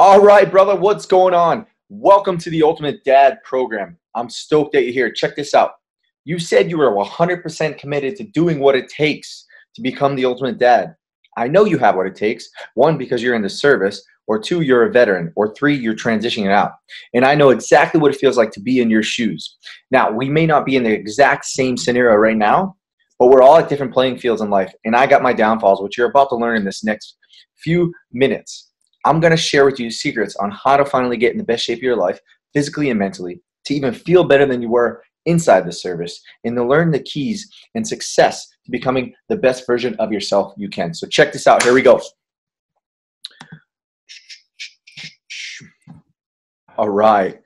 All right, brother, what's going on? Welcome to the Ultimate Dad program. I'm stoked that you're here. Check this out. You said you were 100% committed to doing what it takes to become the ultimate dad. I know you have what it takes. One, because you're in the service, or two, you're a veteran, or three, you're transitioning out. And I know exactly what it feels like to be in your shoes. Now, we may not be in the exact same scenario right now, but we're all at different playing fields in life. And I got my downfalls, which you're about to learn in this next few minutes. I'm going to share with you secrets on how to finally get in the best shape of your life, physically and mentally, to even feel better than you were inside the service, and to learn the keys and success to becoming the best version of yourself you can. So check this out. Here we go. All right.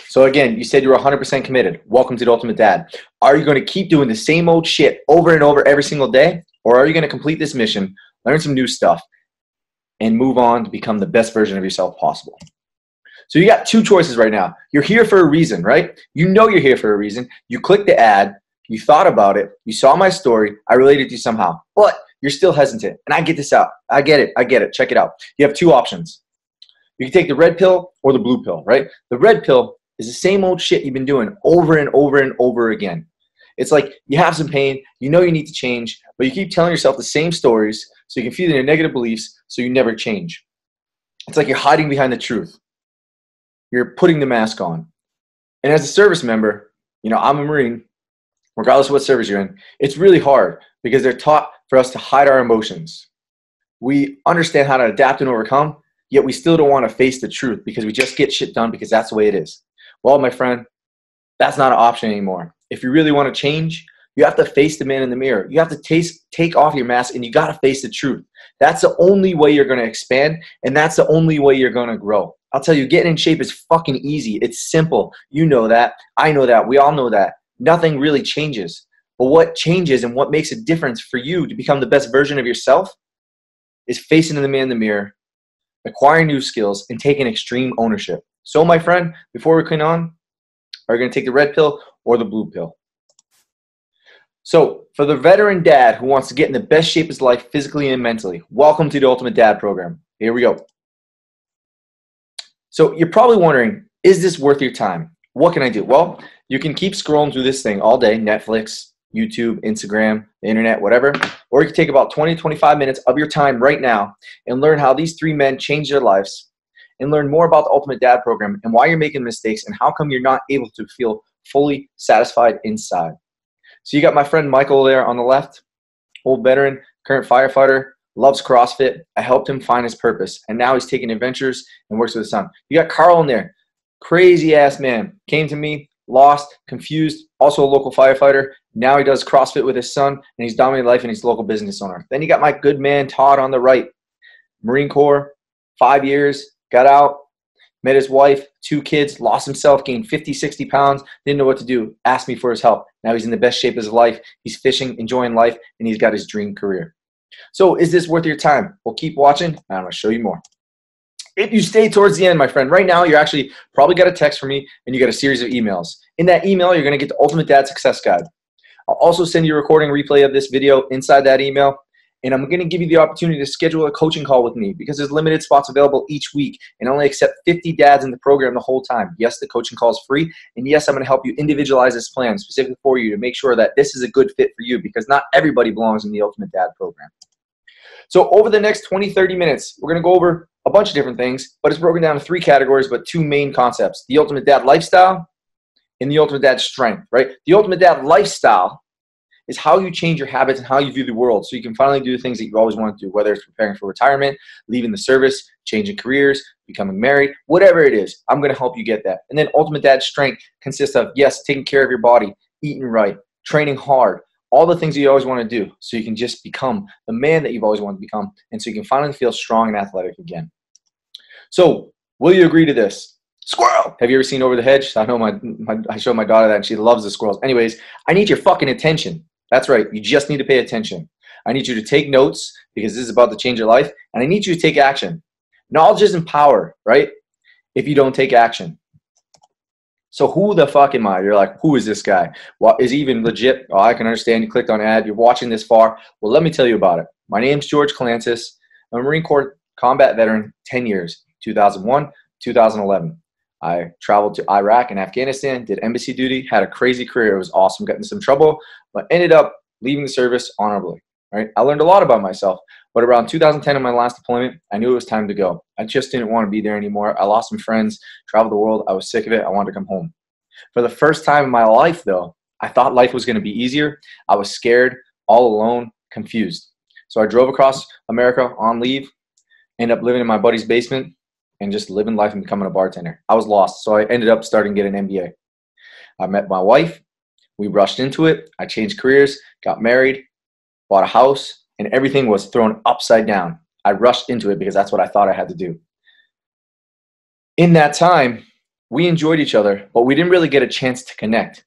So again, you said you were 100% committed. Welcome to the Ultimate Dad. Are you going to keep doing the same old shit over and over every single day? Or are you going to complete this mission, learn some new stuff, and move on to become the best version of yourself possible? So you got two choices right now. You're here for a reason, right? You know you're here for a reason. You clicked the ad, you thought about it, you saw my story, I related to you somehow, but you're still hesitant. And I get this out. I get it. Check it out. You have two options. You can take the red pill or the blue pill, right? The red pill is the same old shit you've been doing over and over and over again. It's like you have some pain, you know you need to change, but you keep telling yourself the same stories so you can feed in your negative beliefs so you never change. It's like you're hiding behind the truth. You're putting the mask on. And as a service member, you know, I'm a Marine, regardless of what service you're in, it's really hard because they're taught for us to hide our emotions. We understand how to adapt and overcome, yet we still don't want to face the truth because we just get shit done because that's the way it is. Well, my friend, that's not an option anymore. If you really want to change, you have to face the man in the mirror. You have to take off your mask and you got to face the truth. That's the only way you're going to expand, and that's the only way you're going to grow. I'll tell you, getting in shape is fucking easy. It's simple. You know that. I know that. We all know that. Nothing really changes. But what changes and what makes a difference for you to become the best version of yourself is facing the man in the mirror, acquiring new skills, and taking extreme ownership. So, my friend, before we continue on, are you going to take the red pill or the blue pill? So, for the veteran dad who wants to get in the best shape of his life physically and mentally, welcome to the Ultimate Dad program. Here we go. So, you're probably wondering, is this worth your time? What can I do? Well, you can keep scrolling through this thing all day, Netflix, YouTube, Instagram, the internet, whatever. Or you can take about 20 to 25 minutes of your time right now and learn how these three men changed their lives, and learn more about the Ultimate Dad program and why you're making mistakes and how come you're not able to feel fully satisfied inside. So you got my friend Michael there on the left, old veteran, current firefighter, loves CrossFit. I helped him find his purpose, and now he's taking adventures and works with his son. You got Carl in there, crazy ass man, came to me, lost, confused, also a local firefighter. Now he does CrossFit with his son, and he's dominating life, and he's a local business owner. Then you got my good man Todd on the right, Marine Corps, 5 years, got out, met his wife, 2 kids, lost himself, gained 50, 60 pounds, didn't know what to do, asked me for his help. Now he's in the best shape of his life. He's fishing, enjoying life, and he's got his dream career. So is this worth your time? Well, keep watching, and I'm going to show you more. If you stay towards the end, my friend, right now you're actually probably got a text from me, and you got a series of emails. In that email, you're going to get the Ultimate Dad Success Guide. I'll also send you a recording replay of this video inside that email. And I'm going to give you the opportunity to schedule a coaching call with me because there's limited spots available each week, and I only accept 50 dads in the program the whole time. Yes, the coaching call is free, and yes, I'm going to help you individualize this plan specifically for you to make sure that this is a good fit for you because not everybody belongs in the Ultimate Dad program. So over the next 20, 30 minutes, we're going to go over a bunch of different things, but it's broken down to 3 categories, but 2 main concepts: the Ultimate Dad lifestyle and the Ultimate Dad strength, right? The Ultimate Dad lifestyle is how you change your habits and how you view the world so you can finally do the things that you always want to do, whether it's preparing for retirement, leaving the service, changing careers, becoming married, whatever it is. I'm going to help you get that. And then Ultimate Dad strength consists of, yes, taking care of your body, eating right, training hard, all the things that you always want to do so you can just become the man that you've always wanted to become, and so you can finally feel strong and athletic again. So will you agree to this? Squirrel! Have you ever seen Over the Hedge? I know I showed my daughter that, and she loves the squirrels. Anyways, I need your fucking attention. That's right. You just need to pay attention. I need you to take notes because this is about to change your life, and I need you to take action. Knowledge isn't power, right? If you don't take action. So who the fuck am I? You're like, who is this guy? Well, is he even legit? Oh, I can understand. You clicked on ad. You're watching this far. Well, let me tell you about it. My name's George Calantis. I'm a Marine Corps combat veteran, 10 years, 2001, 2011. I traveled to Iraq and Afghanistan, did embassy duty, had a crazy career. It was awesome, got into some trouble, but ended up leaving the service honorably. Right? I learned a lot about myself, but around 2010 in my last deployment, I knew it was time to go. I just didn't want to be there anymore. I lost some friends, traveled the world. I was sick of it. I wanted to come home. For the first time in my life, though, I thought life was going to be easier. I was scared, all alone, confused. So I drove across America on leave, ended up living in my buddy's basement, and just living life and becoming a bartender. I was lost, so I ended up starting to get an MBA. I met my wife. We rushed into it. I changed careers, got married, bought a house, and everything was thrown upside down. I rushed into it because that's what I thought I had to do. In that time, we enjoyed each other, but we didn't really get a chance to connect.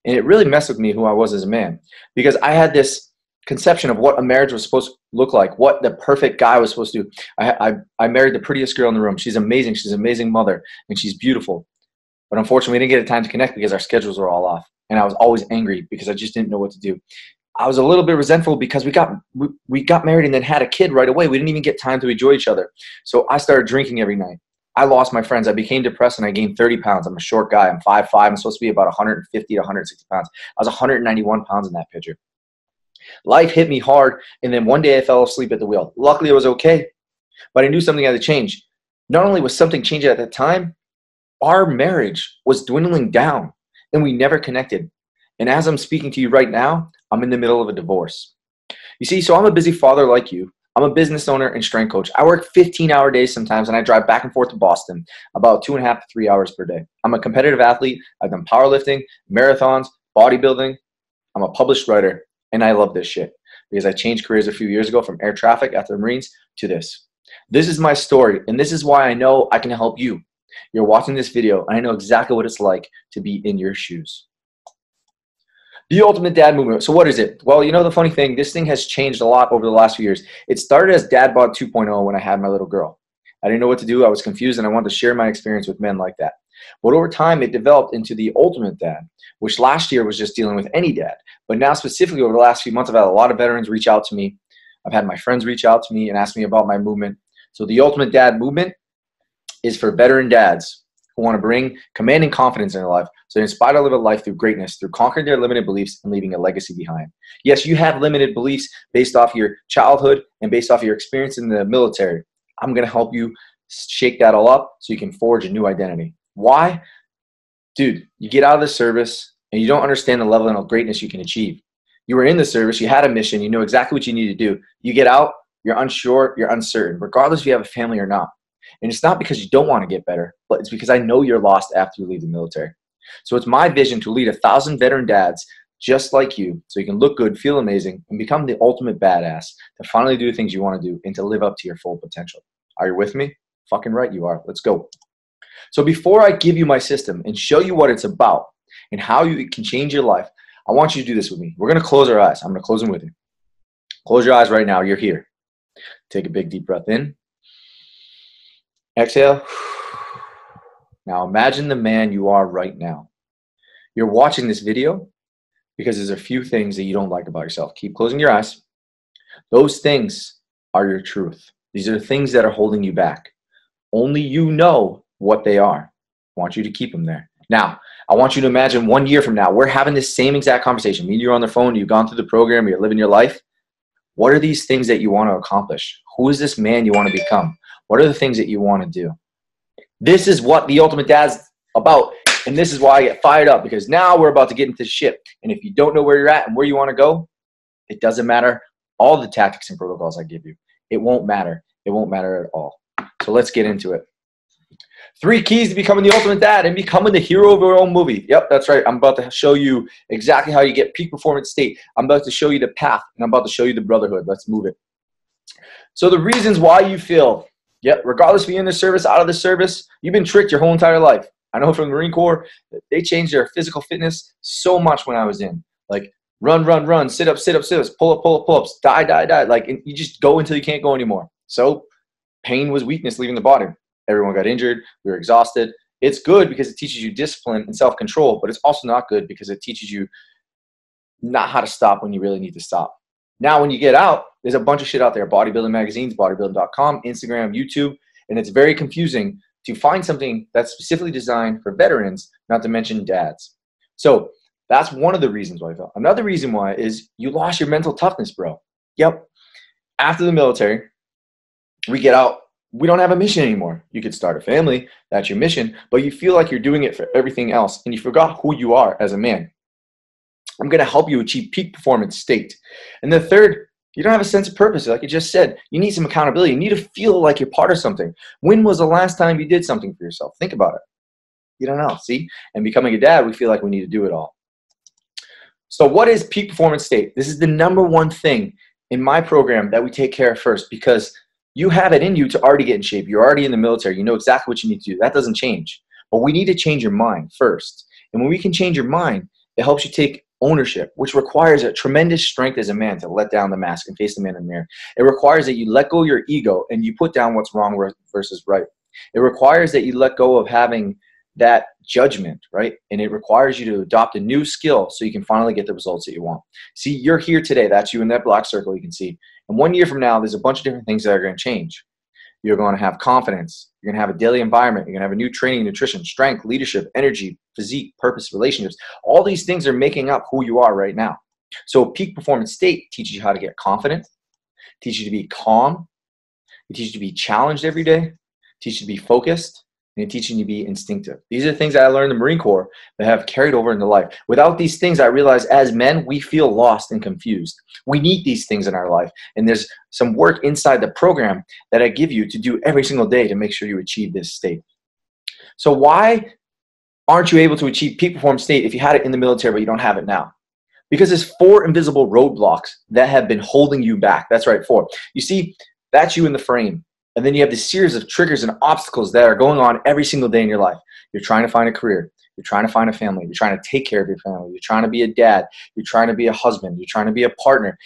And it really messed with me who I was as a man, because I had this conception of what a marriage was supposed to look like, what the perfect guy was supposed to do. I married the prettiest girl in the room. She's amazing. She's an amazing mother, and she's beautiful. But unfortunately, we didn't get a time to connect because our schedules were all off. And I was always angry because I just didn't know what to do. I was a little bit resentful because we got married and then had a kid right away. We didn't even get time to enjoy each other. So I started drinking every night. I lost my friends. I became depressed and I gained 30 pounds. I'm a short guy. I'm 5'5". I'm supposed to be about 150 to 160 pounds. I was 191 pounds in that picture. Life hit me hard, and then one day I fell asleep at the wheel. Luckily, it was okay, but I knew something had to change. Not only was something changing at that time, our marriage was dwindling down, and we never connected. And as I'm speaking to you right now, I'm in the middle of a divorce. You see, so I'm a busy father like you. I'm a business owner and strength coach. I work 15-hour days sometimes, and I drive back and forth to Boston about 2.5 to 3 hours per day. I'm a competitive athlete. I've done powerlifting, marathons, bodybuilding. I'm a published writer, and I love this shit because I changed careers a few years ago from air traffic after the Marines to this. This is my story, and this is why I know I can help you. You're watching this video, and I know exactly what it's like to be in your shoes. The Ultimate Dad Movement. So what is it? Well, you know the funny thing, this thing has changed a lot over the last few years. It started as Dad Bod 2.0 when I had my little girl. I didn't know what to do. I was confused, and I wanted to share my experience with men like that. But over time, it developed into the Ultimate Dad, which last year was just dealing with any dad. But now specifically over the last few months, I've had a lot of veterans reach out to me. I've had my friends reach out to me and ask me about my movement. So the Ultimate Dad Movement is for veteran dads who want to bring commanding confidence in their life so they inspire to live a life through greatness, through conquering their limited beliefs and leaving a legacy behind. Yes, you have limited beliefs based off your childhood and based off your experience in the military. I'm going to help you shake that all up so you can forge a new identity. Why? Dude, you get out of the service and you don't understand the level of greatness you can achieve. You were in the service, you had a mission, you know exactly what you need to do. You get out, you're unsure, you're uncertain, regardless if you have a family or not. And it's not because you don't want to get better, but it's because I know you're lost after you leave the military. So it's my vision to lead 1,000 veteran dads just like you so you can look good, feel amazing, and become the ultimate badass to finally do the things you want to do and to live up to your full potential. Are you with me? Fucking right you are. Let's go. So before I give you my system and show you what it's about and how you can change your life, I want you to do this with me. We're going to close our eyes. I'm going to close them with you. Close your eyes right now. You're here. Take a big deep breath in. Exhale. Now imagine the man you are right now. You're watching this video because there's a few things that you don't like about yourself. Keep closing your eyes. Those things are your truth. These are the things that are holding you back. Only you know what they are. I want you to keep them there. Now, I want you to imagine 1 year from now, we're having this same exact conversation. Me and you're on the phone, you've gone through the program, you're living your life. What are these things that you want to accomplish? Who is this man you want to become? What are the things that you want to do? This is what the Ultimate Dad's about, and this is why I get fired up, because now we're about to get into shit. And if you don't know where you're at and where you want to go, it doesn't matter all the tactics and protocols I give you. It won't matter. It won't matter at all. So let's get into it. 3 keys to becoming the ultimate dad and becoming the hero of your own movie. Yep, that's right. I'm about to show you exactly how you get peak performance state. I'm about to show you the path, and I'm about to show you the brotherhood. Let's move it. So the reasons why you feel, yep, regardless if you're in the service, out of the service, you've been tricked your whole entire life. I know from the Marine Corps, they changed their physical fitness so much when I was in. Like run, sit up, sit-ups, pull-ups, die. Like you just go until you can't go anymore. So pain was weakness leaving the body. Everyone got injured. We were exhausted. It's good because it teaches you discipline and self-control, but it's also not good because it teaches you not how to stop when you really need to stop. Now, when you get out, there's a bunch of shit out there. Bodybuilding magazines, bodybuilding.com, Instagram, YouTube. And it's very confusing to find something that's specifically designed for veterans, not to mention dads. So that's one of the reasons why I felt. Another reason why is you lost your mental toughness, bro. Yep. After the military, we get out. We don't have a mission anymore. You could start a family. That's your mission. But you feel like you're doing it for everything else. And you forgot who you are as a man. I'm going to help you achieve peak performance state. And the third, you don't have a sense of purpose. Like you just said, you need some accountability. You need to feel like you're part of something. When was the last time you did something for yourself? Think about it. You don't know, see? And becoming a dad, we feel like we need to do it all. So what is peak performance state? This is the number one thing in my program that we take care of first, because you have it in you to already get in shape. You're already in the military. You know exactly what you need to do. That doesn't change. But we need to change your mind first. And when we can change your mind, it helps you take ownership, which requires a tremendous strength as a man to let down the mask and face the man in the mirror. It requires that you let go of your ego and you put down what's wrong versus right. It requires that you let go of having that judgment, right? And it requires you to adopt a new skill so you can finally get the results that you want. See, you're here today. That's you in that black circle you can see. And 1 year from now, there's a bunch of different things that are going to change. You're going to have confidence. You're going to have a daily environment. You're going to have a new training, nutrition, strength, leadership, energy, physique, purpose, relationships. All these things are making up who you are right now. So peak performance state teaches you how to get confident, teaches you to be calm, it teaches you to be challenged every day, teaches you to be focused, and it teaches you to be instinctive. These are the things that I learned in the Marine Corps that have carried over into life. Without these things, I realize as men, we feel lost and confused. We need these things in our life. And there's some work inside the program that I give you to do every single day to make sure you achieve this state. So why aren't you able to achieve peak performance state if you had it in the military but you don't have it now? Because there's 4 invisible roadblocks that have been holding you back. That's right, 4. You see, that's you in the frame. And then you have this series of triggers and obstacles that are going on every single day in your life. You're trying to find a career. You're trying to find a family. You're trying to take care of your family. You're trying to be a dad. You're trying to be a husband. You're trying to be a partner.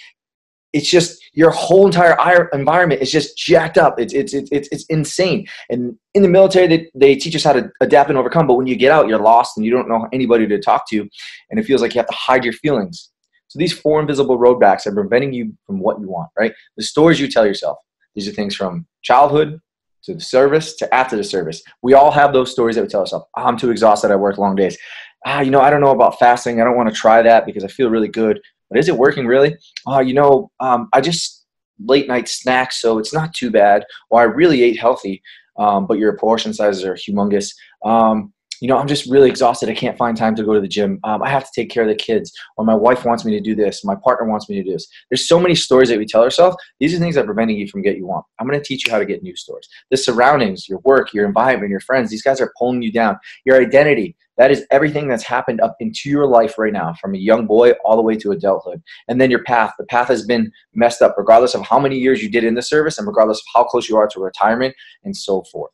It's just your whole entire environment is just jacked up. It's insane. And in the military, they teach us how to adapt and overcome. But when you get out, you're lost and you don't know anybody to talk to. And it feels like you have to hide your feelings. So these 4 invisible roadblocks are preventing you from what you want, right? The stories you tell yourself. These are things from childhood to the service to after the service. We all have those stories that we tell ourselves. Oh, I'm too exhausted. I work long days. I don't know about fasting. I don't want to try that because I feel really good. But is it working really? I just late night snacks, so it's not too bad. Or I really ate healthy, but your portion sizes are humongous. I'm just really exhausted. I can't find time to go to the gym. I have to take care of the kids, or my wife wants me to do this. My partner wants me to do this. There's so many stories that we tell ourselves. These are things that are preventing you from getting what you want. I'm going to teach you how to get new stories. The surroundings, your work, your environment, your friends, these guys are pulling you down. Your identity, that is everything that's happened up into your life right now, from a young boy all the way to adulthood. And then your path. The path has been messed up regardless of how many years you did in the service and regardless of how close you are to retirement and so forth.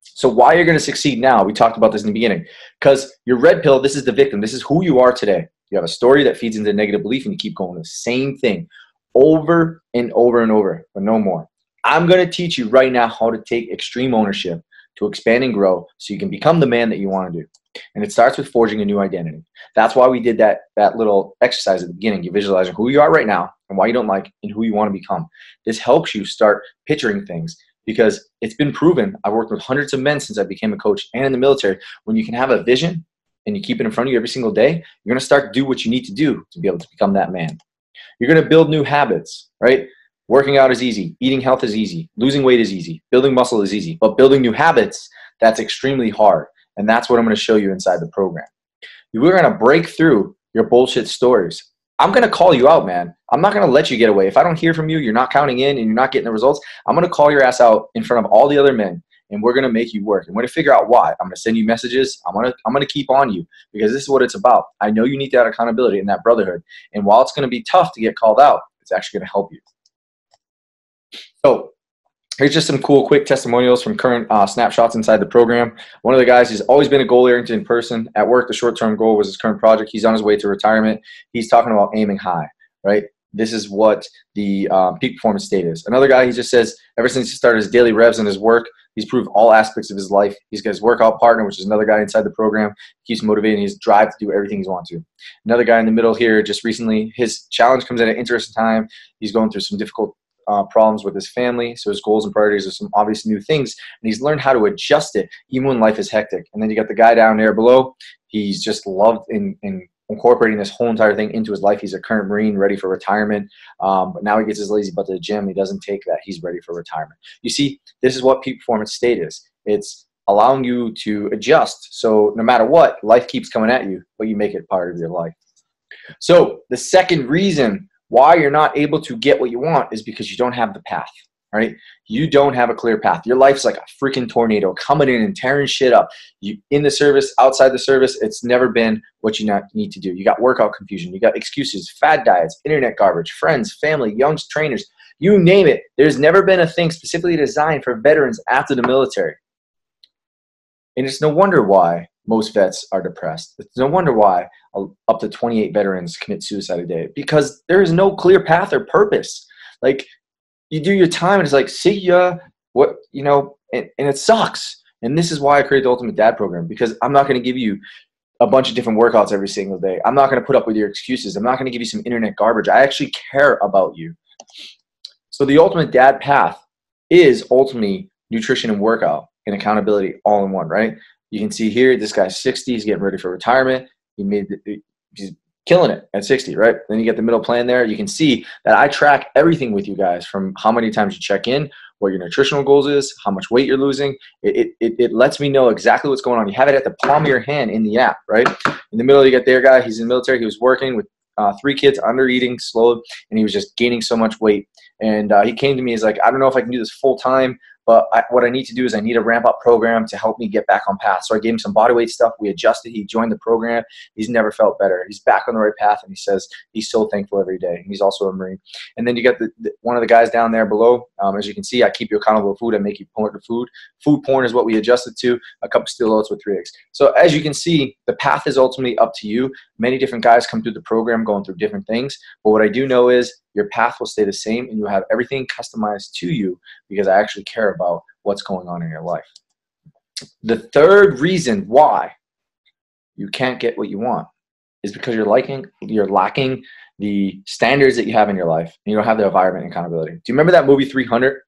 So why you're going to succeed now, we talked about this in the beginning, because your red pill, this is the victim. This is who you are today. You have a story that feeds into negative belief and you keep going the same thing over and over and over, but no more. I'm going to teach you right now how to take extreme ownership to expand and grow so you can become the man that you want to do. And it starts with forging a new identity. That's why we did that little exercise at the beginning. You visualizing who you are right now and why you don't like and who you want to become. This helps you start picturing things. Because it's been proven, I've worked with hundreds of men since I became a coach and in the military, when you can have a vision and you keep it in front of you every single day, you're going to start to do what you need to do to be able to become that man. You're going to build new habits, right? Working out is easy. Eating health is easy. Losing weight is easy. Building muscle is easy. But building new habits, that's extremely hard. And that's what I'm going to show you inside the program. We're going to break through your bullshit stories. I'm going to call you out, man. I'm not going to let you get away. If I don't hear from you, you're not counting in and you're not getting the results, I'm going to call your ass out in front of all the other men and we're going to make you work. And we're going to figure out why. I'm going to send you messages. I'm going to keep on you because this is what it's about. I know you need that accountability and that brotherhood. And while it's going to be tough to get called out, it's actually going to help you. So here's just some cool, quick testimonials from current snapshots inside the program. One of the guys, he's always been a goal-oriented person. At work, the short-term goal was his current project. He's on his way to retirement. He's talking about aiming high, right? This is what the peak performance state is. Another guy, he just says, ever since he started his daily revs in his work, He's proved all aspects of his life. He's got his workout partner, which is another guy inside the program. He keeps motivating his drive to do everything he's wants to. Another guy in the middle here, just recently, his challenge comes at an interesting time. He's going through some difficult problems with his family, so his goals and priorities are some obvious new things, and he's learned how to adjust it even when life is hectic. And then you got the guy down there below. He's just loved in incorporating this whole entire thing into his life. He's a current Marine ready for retirement, but now he gets his lazy butt to the gym. He doesn't take that. He's ready for retirement. You see, this is what peak performance state is. It's allowing you to adjust, so no matter what, life keeps coming at you, but you make it part of your life. So the second reason why you're not able to get what you want is because you don't have the path, right? You don't have a clear path. Your life's like a freaking tornado coming in and tearing shit up. You in the service, outside the service, it's never been what you need to do. You got workout confusion. You got excuses, fad diets, internet garbage, friends, family, young trainers, you name it. There's never been a thing specifically designed for veterans after the military. And it's no wonder why most vets are depressed. It's no wonder why up to 28 veterans commit suicide a day, because there is no clear path or purpose. Like, you do your time and it's like, see ya, what, you know, and it sucks. And this is why I created the Ultimate Dad program, because I'm not going to give you a bunch of different workouts every single day. I'm not going to put up with your excuses. I'm not going to give you some internet garbage. I actually care about you. So the Ultimate Dad path is ultimately nutrition and workout and accountability all in one, right? You can see here, this guy's 60, he's getting ready for retirement. He's killing it at 60, right? Then you get the middle plan there. You can see that I track everything with you guys, from how many times you check in, what your nutritional goals is, how much weight you're losing. It lets me know exactly what's going on. You have it at the palm of your hand in the app, right? In the middle, you get their guy. He's in the military. He was working with 3 kids, under eating, slow, and he was just gaining so much weight. And he came to me, he's like, I don't know if I can do this full time, but what I need to do is I need a ramp-up program to help me get back on path. So I gave him some bodyweight stuff. We adjusted. He joined the program. He's never felt better. He's back on the right path, and he says he's so thankful every day. He's also a Marine. And then you get one of the guys down there below. As you can see, I keep you accountable to food. I make you porn to food. Food porn is what we adjusted to. A cup of steel oats with 3 eggs. So as you can see, the path is ultimately up to you. Many different guys come through the program going through different things. But what I do know is your path will stay the same, and you'll have everything customized to you, because I actually care about what's going on in your life. The third reason why you can't get what you want is because you're lacking the standards that you have in your life, and you don't have the environment and accountability. Do you remember that movie 300?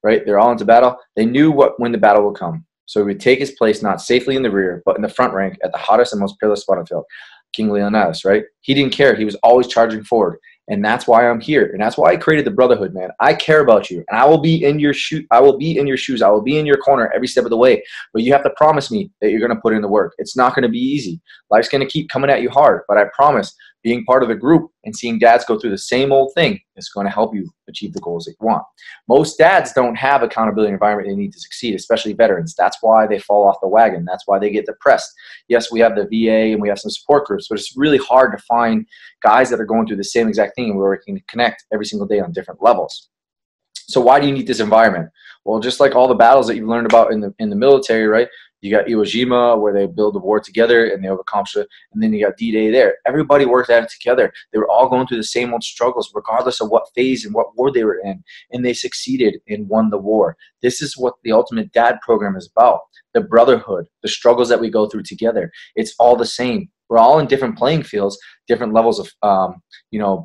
Right? They're all into battle. They knew when the battle would come. So he would take his place not safely in the rear, but in the front rank at the hottest and most peerless spot on the field. King Leonidas, right? He didn't care. He was always charging forward. And that's why I'm here. And that's why I created the brotherhood, man. I care about you. And I will be in your shoes. I will be in your shoes. I will be in your corner every step of the way. But you have to promise me that you're going to put in the work. It's not going to be easy. Life's going to keep coming at you hard. But I promise, being part of the group and seeing dads go through the same old thing is going to help you achieve the goals that you want. Most dads don't have accountability environment they need to succeed, especially veterans. That's why they fall off the wagon. That's why they get depressed. Yes, we have the VA and we have some support groups, but it's really hard to find guys that are going through the same exact thing, and we're working to connect every single day on different levels. So why do you need this environment? Well, just like all the battles that you've learned about in the military, right? You got Iwo Jima, where they build the war together and they accomplish it. And then you got D-Day there. Everybody worked at it together. They were all going through the same old struggles, regardless of what phase and what war they were in. And they succeeded and won the war. This is what the Ultimate Dad program is about. The brotherhood, the struggles that we go through together. It's all the same. We're all in different playing fields, different levels of,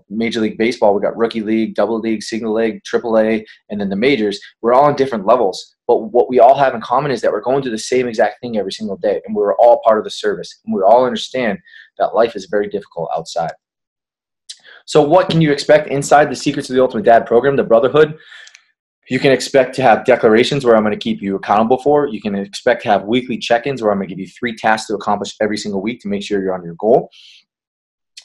Major League Baseball. We got Rookie League, Double League, Single League, AAA, and then the majors. We're all on different levels. But what we all have in common is that we're going through the same exact thing every single day, and we're all part of the service. And we all understand that life is very difficult outside. So what can you expect inside the Secrets of the Ultimate Dad program, the brotherhood? You can expect to have declarations where I'm going to keep you accountable for. You can expect to have weekly check-ins where I'm going to give you 3 tasks to accomplish every single week to make sure you're on your goal.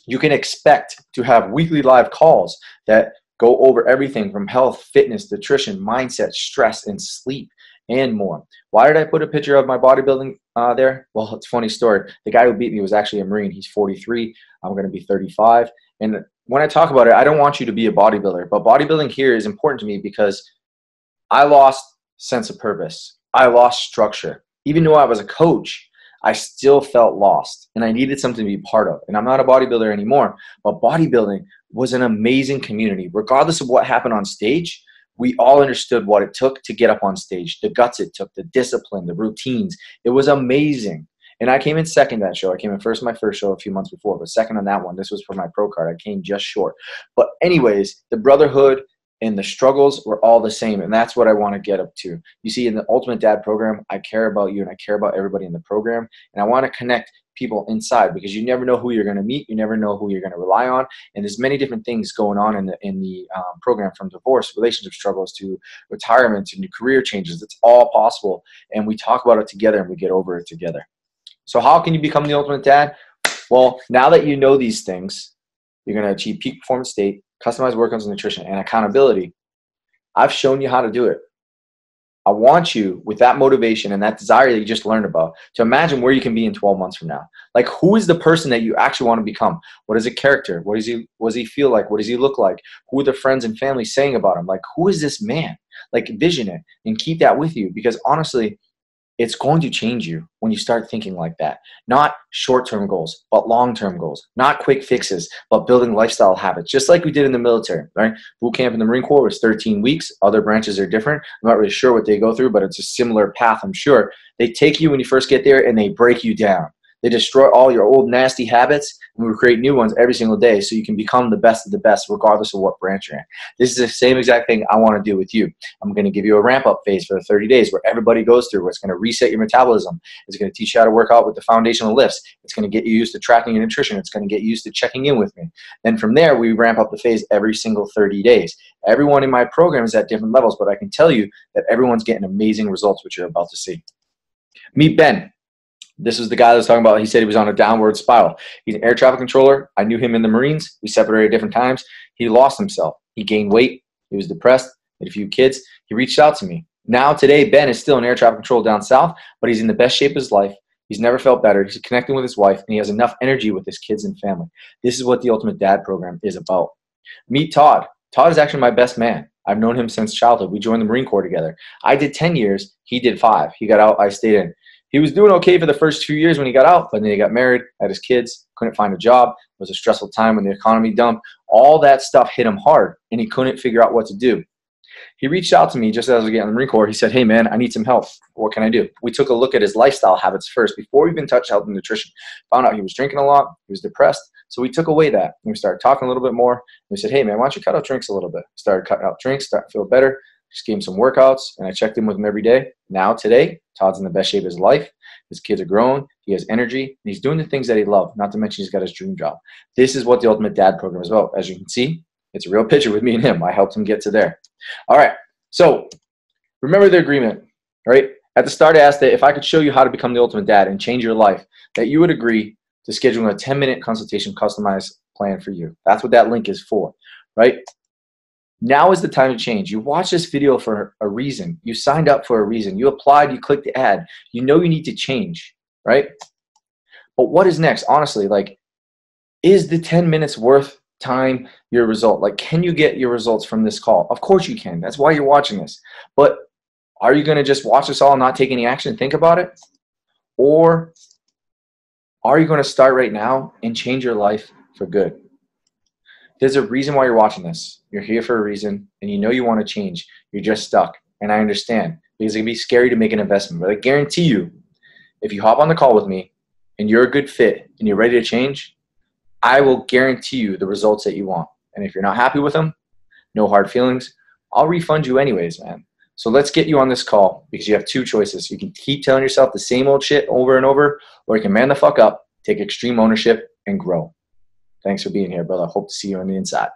You can expect to have weekly live calls that go over everything from health, fitness, nutrition, mindset, stress, and sleep, and more. Why did I put a picture of my bodybuilding there? Well, it's a funny story. The guy who beat me was actually a Marine. He's 43. I'm going to be 35. And when I talk about it, I don't want you to be a bodybuilder. But bodybuilding here is important to me because I lost sense of purpose. I lost structure. Even though I was a coach, I still felt lost, and I needed something to be part of. And I'm not a bodybuilder anymore, but bodybuilding was an amazing community. Regardless of what happened on stage, we all understood what it took to get up on stage, the guts it took, the discipline, the routines. It was amazing. And I came in second that show. I came in first my first show a few months before, but second on that one. This was for my pro card. I came just short. But anyways, the brotherhood and the struggles were all the same, and that's what I want to get up to. You see, in the Ultimate Dad program, I care about you and I care about everybody in the program, and I want to connect people inside, because you never know who you're going to meet, you never know who you're going to rely on, and there's many different things going on in the program, from divorce, relationship struggles, to retirement, to new career changes. It's all possible, and we talk about it together and we get over it together. So how can you become the ultimate dad? Well, now that you know these things, you're going to achieve peak performance state, customized workouts and nutrition, and accountability. I've shown you how to do it. I want you, with that motivation and that desire that you just learned about, to imagine where you can be in 12 months from now. Like, who is the person that you actually want to become? What is his character? What does he feel like? What does he look like? Who are the friends and family saying about him? Like, who is this man? Like, vision it and keep that with you, because honestly, it's going to change you when you start thinking like that. Not short-term goals, but long-term goals. Not quick fixes, but building lifestyle habits, just like we did in the military, right? Boot camp in the Marine Corps was 13 weeks. Other branches are different. I'm not really sure what they go through, but it's a similar path, I'm sure. They take you when you first get there and they break you down. They destroy all your old nasty habits, and we create new ones every single day so you can become the best of the best regardless of what branch you're in. This is the same exact thing I want to do with you. I'm going to give you a ramp-up phase for the 30 days where everybody goes through, where it's going to reset your metabolism. It's going to teach you how to work out with the foundational lifts. It's going to get you used to tracking your nutrition. It's going to get you used to checking in with me. Then from there, we ramp up the phase every single 30 days. Everyone in my program is at different levels, but I can tell you that everyone's getting amazing results, which you're about to see. Meet Ben. This is the guy that was talking about. He said he was on a downward spiral. He's an air traffic controller. I knew him in the Marines. We separated at different times. He lost himself. He gained weight. He was depressed. Had a few kids. He reached out to me. Now today, Ben is still an air traffic controller down south, but he's in the best shape of his life. He's never felt better. He's connecting with his wife, and he has enough energy with his kids and family. This is what the Ultimate Dad program is about. Meet Todd. Todd is actually my best man. I've known him since childhood. We joined the Marine Corps together. I did 10 years. He did 5. He got out. I stayed in. He was doing okay for the first few years when he got out, but then he got married, had his kids, couldn't find a job. It was a stressful time when the economy dumped. All that stuff hit him hard, and he couldn't figure out what to do. He reached out to me just as I was getting in the Marine Corps. He said, hey, man, I need some help. What can I do? We took a look at his lifestyle habits first before we even touched health and nutrition. Found out he was drinking a lot. He was depressed. So we took away that, and we started talking a little bit more. And we said, hey, man, why don't you cut out drinks a little bit? Started cutting out drinks, started to feel better. Just gave him some workouts, and I checked in with him every day. Now, today, Todd's in the best shape of his life. His kids are grown. He has energy, and he's doing the things that he loves, not to mention he's got his dream job. This is what the Ultimate Dad program is about. As you can see, it's a real picture with me and him. I helped him get to there. All right, so remember the agreement, right? At the start, I asked that if I could show you how to become the Ultimate Dad and change your life, that you would agree to scheduling a 10-minute consultation customized plan for you. That's what that link is for, right? Now is the time to change. You watched this video for a reason. You signed up for a reason. You applied, you clicked the ad. You know you need to change, right? But what is next? Honestly, like, is the 10 minutes worth time your result? Like, can you get your results from this call? Of course you can. That's why you're watching this. But are you going to just watch this all and not take any action and think about it? Or are you going to start right now and change your life for good? There's a reason why you're watching this. You're here for a reason, and you know you want to change. You're just stuck, and I understand, because it can be scary to make an investment. But I guarantee you, if you hop on the call with me and you're a good fit and you're ready to change, I will guarantee you the results that you want. And if you're not happy with them, no hard feelings, I'll refund you anyways, man. So let's get you on this call, because you have two choices. You can keep telling yourself the same old shit over and over, or you can man the fuck up, take extreme ownership, and grow. Thanks for being here, brother. Hope to see you on the inside.